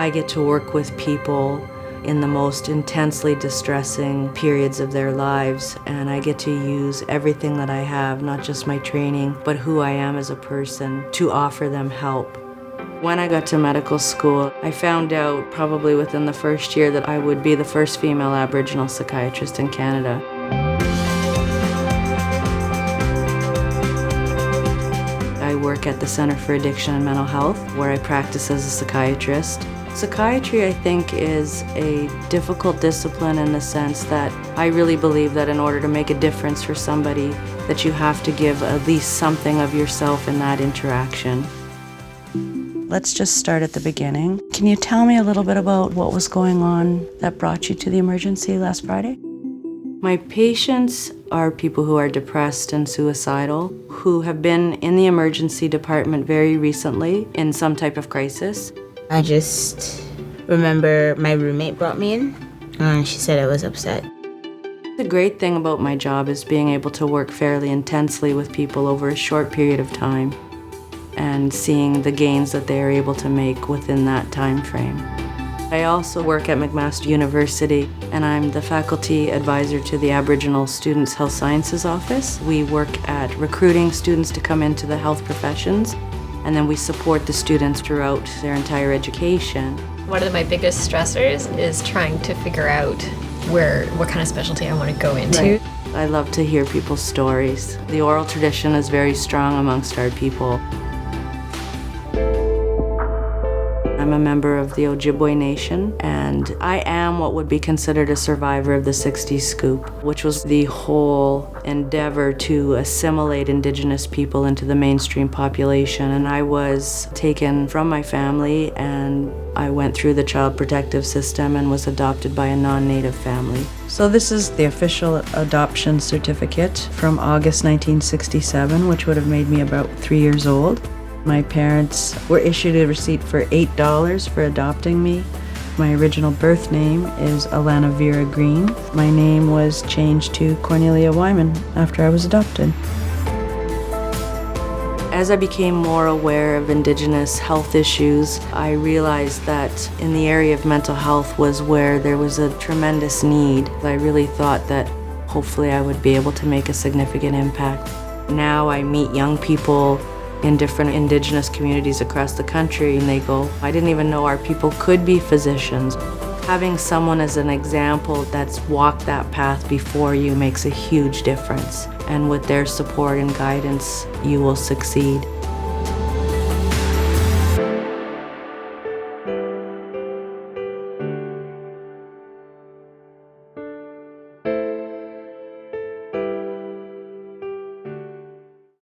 I get to work with people in the most intensely distressing periods of their lives, and I get to use everything that I have, not just my training, but who I am as a person, to offer them help. When I got to medical school, I found out probably within the first year that I would be the first female Aboriginal psychiatrist in Canada. I work at the Centre for Addiction and Mental Health, where I practice as a psychiatrist. Psychiatry, I think, is a difficult discipline in the sense that I really believe that in order to make a difference for somebody, that you have to give at least something of yourself in that interaction. Let's just start at the beginning. Can you tell me a little bit about what was going on that brought you to the emergency last Friday? My patients are people who are depressed and suicidal, who have been in the emergency department very recently in some type of crisis. I just remember my roommate brought me in, and she said I was upset. The great thing about my job is being able to work fairly intensely with people over a short period of time and seeing the gains that they are able to make within that time frame. I also work at McMaster University, and I'm the faculty advisor to the Aboriginal Students' Health Sciences Office. We work at recruiting students to come into the health professions, and then we support the students throughout their entire education. One of my biggest stressors is trying to figure out what kind of specialty I want to go into. Right. I love to hear people's stories. The oral tradition is very strong amongst our people. I'm a member of the Ojibwe Nation, and I am what would be considered a survivor of the 60s scoop, which was the whole endeavor to assimilate Indigenous people into the mainstream population. And I was taken from my family, and I went through the child protective system and was adopted by a non-Native family. So this is the official adoption certificate from August 1967, which would have made me about 3 years old. My parents were issued a receipt for $8 for adopting me. My original birth name is Alana Vera Green. My name was changed to Cornelia Wieman after I was adopted. As I became more aware of Indigenous health issues, I realized that in the area of mental health was where there was a tremendous need. I really thought that hopefully I would be able to make a significant impact. Now I meet young people in different Indigenous communities across the country, and they go, I didn't even know our people could be physicians. Having someone as an example that's walked that path before you makes a huge difference, and with their support and guidance, you will succeed.